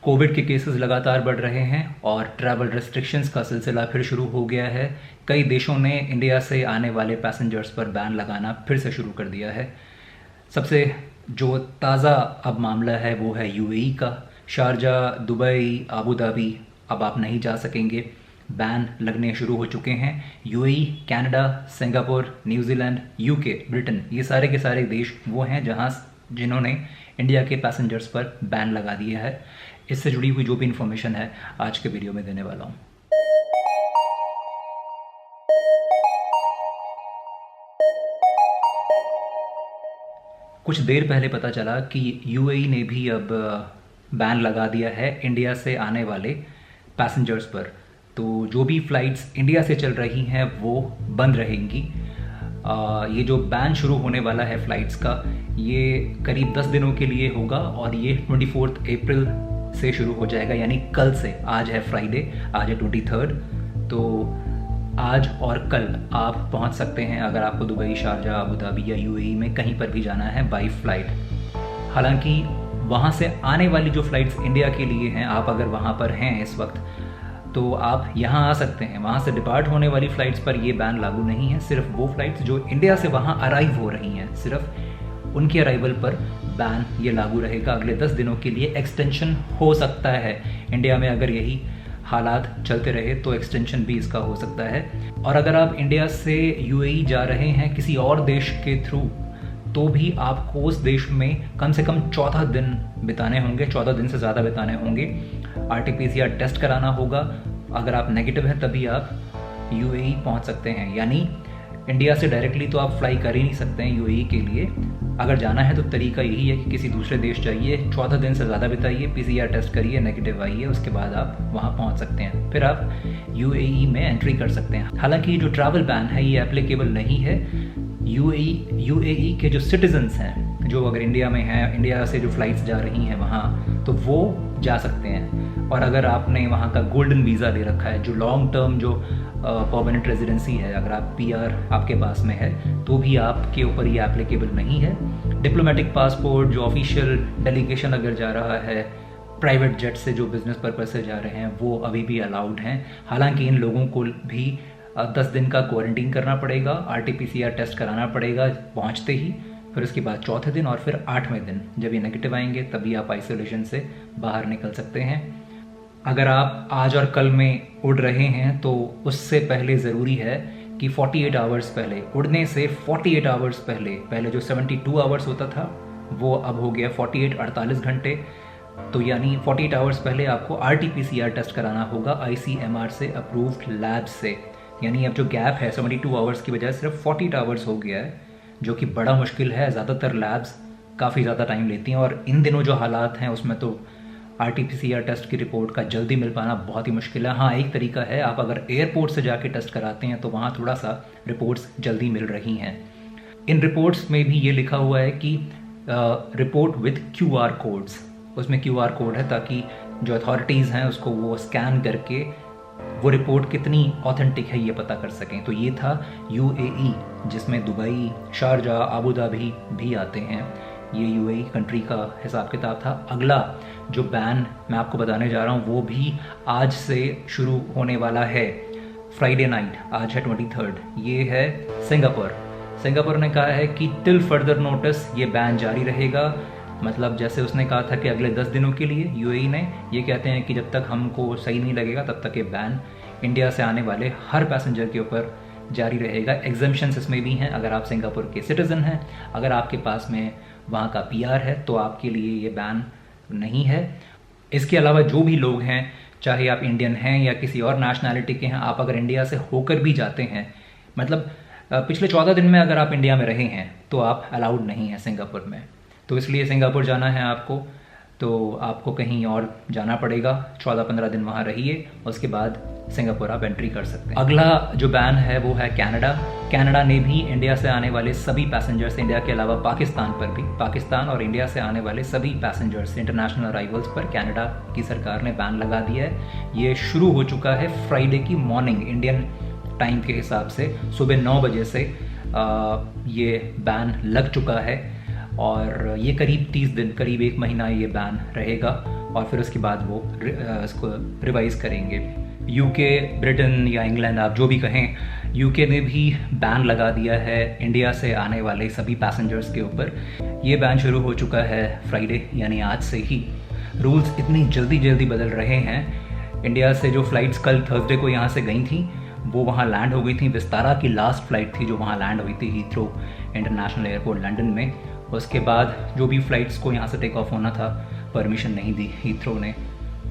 Covid के cases लगातार बढ़ रहे हैं और ट्रैवल रेस्ट्रिक्शंस का सिलसिला फिर शुरू हो गया है। कई देशों ने इंडिया से आने वाले पैसेंजर्स पर बैन लगाना फिर से शुरू कर दिया है। सबसे जो ताज़ा अब मामला है वो है यूएई का। शारजा, दुबई, आबू धाबी अब आप नहीं जा सकेंगे, बैन लगने शुरू हो चुके हैं। UAE, Canada, Singapore, New Zealand, UK, Britain, ये सारे के सारे देश वो हैं जिन्होंने इंडिया के पैसेंजर्स पर बैन लगा दिया है। इससे जुड़ी हुई जो भी इन्फॉर्मेशन है आज के वीडियो में देने वाला हूँ। कुछ देर पहले पता चला कि यूएई ने भी अब बैन लगा दिया है इंडिया से आने वाले पैसेंजर्स पर। तो जो भी फ़्लाइट्स इंडिया से चल रही हैं वो बंद रहेंगी। ये जो बैन शुरू होने वाला है फ़्लाइट्स का, ये करीब 10 दिनों के लिए होगा और ये 24 अप्रैल से शुरू हो जाएगा, यानी कल से। आज है फ्राइडे, आज है 23। तो आज और कल आप पहुंच सकते हैं अगर आपको दुबई, शारजा, अबू धाबी या यूएई में कहीं पर भी जाना है बाई फ्लाइट। हालांकि वहां से आने वाली जो फ़्लाइट्स इंडिया के लिए हैं, आप अगर वहां पर हैं इस वक्त तो आप यहाँ आ सकते हैं। वहाँ से डिपार्ट होने वाली फ़्लाइट्स पर ये बैन लागू नहीं है। सिर्फ वो फ़्लाइट्स जो इंडिया से वहाँ अराइव हो रही हैं, सिर्फ उनकी अराइवल पर बैन ये लागू रहेगा। अगले 10 दिनों के लिए एक्सटेंशन हो सकता है। इंडिया में अगर यही हालात चलते रहे तो एक्सटेंशन भी इसका हो सकता है। और अगर आप इंडिया से यूएई जा रहे हैं किसी और देश के थ्रू, तो भी आपको उस देश में कम से कम 14 दिन बिताने होंगे, 14 दिन से ज़्यादा बिताने होंगे। आरटीपीसीआर टेस्ट कराना होगा। अगर आप नेगेटिव हैं तभी आप यूएई पहुंच सकते हैं। यानी इंडिया से डायरेक्टली तो आप फ्लाई कर ही नहीं सकते हैं यूएई के लिए। अगर जाना है तो तरीका यही है कि किसी दूसरे देश जाइए, 14 दिन से ज़्यादा बिताइए, पीसीआर टेस्ट करिए, नेगेटिव आइए, उसके बाद आप वहाँ पहुँच सकते हैं। फिर आप यूएई में एंट्री कर सकते हैं। हालांकि जो ट्रैवल बैन है ये एप्लीकेबल नहीं है। यूएई के जो सिटीजन्स हैं, जो अगर इंडिया में हैं, इंडिया से जो फ़्लाइट्स जा रही हैं वहाँ, तो वो जा सकते हैं। और अगर आपने वहाँ का गोल्डन वीज़ा ले रखा है, जो लॉन्ग टर्म जो परमानेंट रेजिडेंसी है, अगर आप पीआर आपके पास में है, तो भी आपके ऊपर ये एप्लीकेबल नहीं है। डिप्लोमेटिक पासपोर्ट, जो ऑफिशियल डेलीगेशन अगर जा रहा है, प्राइवेट जेट से जो बिज़नेस पर्पज से जा रहे हैं, वो अभी भी अलाउड हैं। हालांकि इन लोगों को भी 10 दिन का क्वारंटीन करना पड़ेगा, आरटीपीसीआर टेस्ट कराना पड़ेगा पहुँचते ही। फिर उसके बाद 4थे दिन और फिर 8वें दिन जब ये नेगेटिव आएंगे तभी आप आइसोलेशन से बाहर निकल सकते हैं। अगर आप आज और कल में उड़ रहे हैं तो उससे पहले ज़रूरी है कि 48 आवर्स पहले, उड़ने से 48 आवर्स पहले जो 72 आवर्स होता था वो अब हो गया 48 घंटे। तो यानी 48 आवर्स पहले आपको आरटीपीसीआर टेस्ट कराना होगा आईसीएमआर से अप्रूव्ड लैब से। यानी अब जो गैप है 72 आवर्स की बजाय सिर्फ 48 आवर्स हो गया है, जो कि बड़ा मुश्किल है। ज़्यादातर लैब्स काफ़ी ज़्यादा टाइम लेती हैं और इन दिनों जो हालात हैं उसमें तो आरटीपीसीआर टेस्ट की रिपोर्ट का जल्दी मिल पाना बहुत ही मुश्किल है। हाँ, एक तरीका है, आप अगर एयरपोर्ट से जाके टेस्ट कराते हैं तो वहाँ थोड़ा सा रिपोर्ट्स जल्दी मिल रही हैं। इन रिपोर्ट्स में भी ये लिखा हुआ है कि रिपोर्ट विथ क्यूआर कोड्स, उसमें क्यूआर कोड है ताकि जो अथॉरिटीज़ हैं उसको वो स्कैन करके वो रिपोर्ट कितनी ऑथेंटिक है ये पता कर सकें। तो ये था यूएई, जिसमें दुबई, शारजा, आबू धाबी भी आते हैं। ये यूएई कंट्री का हिसाब किताब था। अगला जो बैन मैं आपको बताने जा रहा हूँ वो भी आज से शुरू होने वाला है। फ्राइडे नाइट, आज है 23, ये है सिंगापुर। सिंगापुर ने कहा है कि टिल फर्दर नोटिस ये बैन जारी रहेगा। मतलब जैसे उसने कहा था कि अगले 10 दिनों के लिए, यूएई ने ये कहते हैं कि जब तक हमको सही नहीं लगेगा तब तक ये बैन इंडिया से आने वाले हर पैसेंजर के ऊपर जारी रहेगा। एग्जम्पशंस इसमें भी हैं। अगर आप सिंगापुर के सिटीज़न हैं, अगर आपके पास में वहाँ का पीआर है, तो आपके लिए ये बैन नहीं है। इसके अलावा जो भी लोग हैं, चाहे आप इंडियन हैं या किसी और नेशनैलिटी के हैं, आप अगर इंडिया से होकर भी जाते हैं, मतलब पिछले 14 दिन में अगर आप इंडिया में रहे हैं तो आप अलाउड नहीं हैं सिंगापुर में। तो इसलिए सिंगापुर जाना है आपको तो आपको कहीं और जाना पड़ेगा। 14-15 दिन वहाँ रहिए, उसके बाद सिंगापुर आप एंट्री कर सकते हैं। अगला जो बैन है वो है कनाडा। कनाडा ने भी इंडिया से आने वाले सभी पैसेंजर्स, इंडिया के अलावा पाकिस्तान पर भी, पाकिस्तान और इंडिया से आने वाले सभी पैसेंजर्स, इंटरनेशनल अराइवल्स पर कनाडा की सरकार ने बैन लगा दिया है। ये शुरू हो चुका है फ्राइडे की मॉर्निंग, इंडियन टाइम के हिसाब से सुबह 9 बजे से ये बैन लग चुका है। और ये करीब 30 दिन, करीब 1 महीना ये बैन रहेगा। और फिर उसके बाद वो इसको रिवाइज़ करेंगे। यूके, ब्रिटेन या इंग्लैंड, आप जो भी कहें, यूके ने भी बैन लगा दिया है इंडिया से आने वाले सभी पैसेंजर्स के ऊपर। ये बैन शुरू हो चुका है फ्राइडे यानी आज से ही। रूल्स इतनी जल्दी बदल रहे हैं। इंडिया से जो फ़्लाइट्स कल थर्सडे को यहाँ से गई थी वो वहाँ लैंड हो गई थी। विस्तारा की लास्ट फ़्लाइट थी जो वहाँ लैंड हुई थी हीथ्रो इंटरनेशनल एयरपोर्ट लंदन में। उसके बाद जो भी फ़्लाइट्स को यहाँ से टेक ऑफ होना था परमिशन नहीं दी हीथ्रो ने,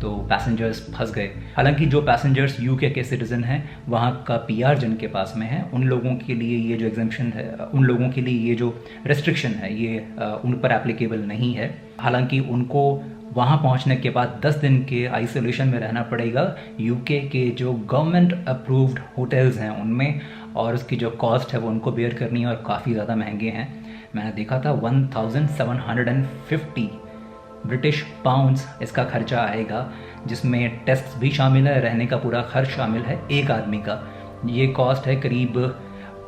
तो पैसेंजर्स फंस गए। हालांकि जो पैसेंजर्स यूके के सिटीज़न हैं, वहाँ का पीआर जिनके पास में है, उन लोगों के लिए ये जो एग्जम्पशन है, उन लोगों के लिए ये जो रेस्ट्रिक्शन है, ये उन पर एप्लीकेबल नहीं है। हालांकि उनको वहाँ पहुँचने के बाद 10 दिन के आइसोलेशन में रहना पड़ेगा यूके के जो गवर्नमेंट अप्रूव्ड होटल्स हैं उनमें, और उसकी जो कॉस्ट है वो उनको बेयर करनी है और काफ़ी ज़्यादा महंगे हैं। मैंने देखा था 1750 ब्रिटिश पाउंड्स इसका खर्चा आएगा, जिसमें टेस्ट भी शामिल है, रहने का पूरा खर्च शामिल है एक आदमी का। ये कॉस्ट है करीब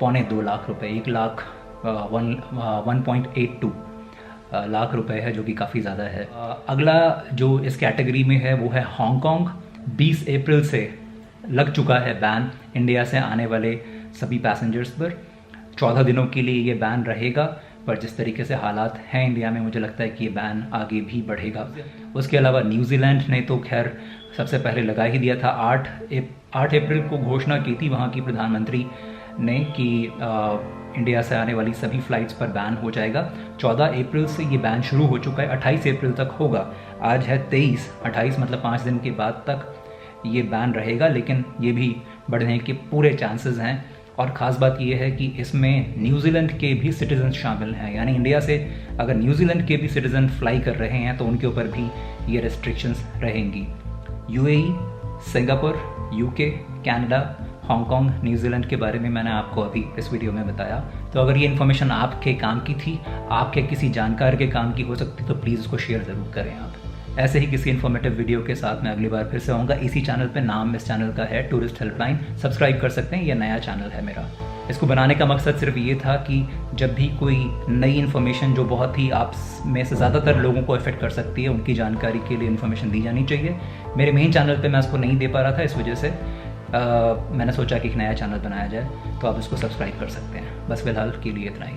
1.25 लाख रुपए, 1.82 लाख रुपए है, जो कि काफ़ी ज़्यादा है। अगला जो इस कैटेगरी में है वो है हांगकांग। 20 अप्रैल से लग चुका है बैन इंडिया से आने वाले सभी पैसेंजर्स पर। 14 दिनों के लिए ये बैन रहेगा, पर जिस तरीके से हालात हैं इंडिया में, मुझे लगता है कि ये बैन आगे भी बढ़ेगा। उसके अलावा न्यूजीलैंड ने तो खैर सबसे पहले लगा ही दिया था। 8 अप्रैल को घोषणा की थी वहाँ की प्रधानमंत्री ने कि इंडिया से आने वाली सभी फ़्लाइट्स पर बैन हो जाएगा। 14 अप्रैल से ये बैन शुरू हो चुका है, 28 अप्रैल तक होगा। आज है 23, 28 मतलब 5 दिन के बाद तक ये बैन रहेगा, लेकिन ये भी बढ़ने के पूरे चांसेस हैं। और ख़ास बात यह है कि इसमें न्यूजीलैंड के भी सिटीज़न शामिल हैं, यानी इंडिया से अगर न्यूजीलैंड के भी सिटीज़न फ्लाई कर रहे हैं तो उनके ऊपर भी ये रेस्ट्रिक्शंस रहेंगी। UAE, Singapore, UK, Canada, Hong Kong, New Zealand के बारे में मैंने आपको अभी इस वीडियो में बताया। तो अगर ये इन्फॉर्मेशन आपके काम की थी, आपके किसी जानकार के काम की हो सकती, तो प्लीज़ उसको शेयर ज़रूर करें आप। ऐसे ही किसी इन्फॉर्मेटिव वीडियो के साथ मैं अगली बार फिर से आऊँगा इसी चैनल पे। नाम इस चैनल का है टूरिस्ट हेल्पलाइन, सब्सक्राइब कर सकते हैं, यह नया चैनल है मेरा। इसको बनाने का मकसद सिर्फ ये था कि जब भी कोई नई इन्फॉर्मेशन जो बहुत ही आप में से ज़्यादातर लोगों को अफेक्ट कर सकती है, उनकी जानकारी के लिए इन्फॉर्मेशन दी जानी चाहिए। मेरे मेन चैनल पर मैं उसको नहीं दे पा रहा था, इस वजह से मैंने सोचा कि एक नया चैनल बनाया जाए, तो आप इसको सब्सक्राइब कर सकते हैं। बस फिलहाल के लिए इतना ही।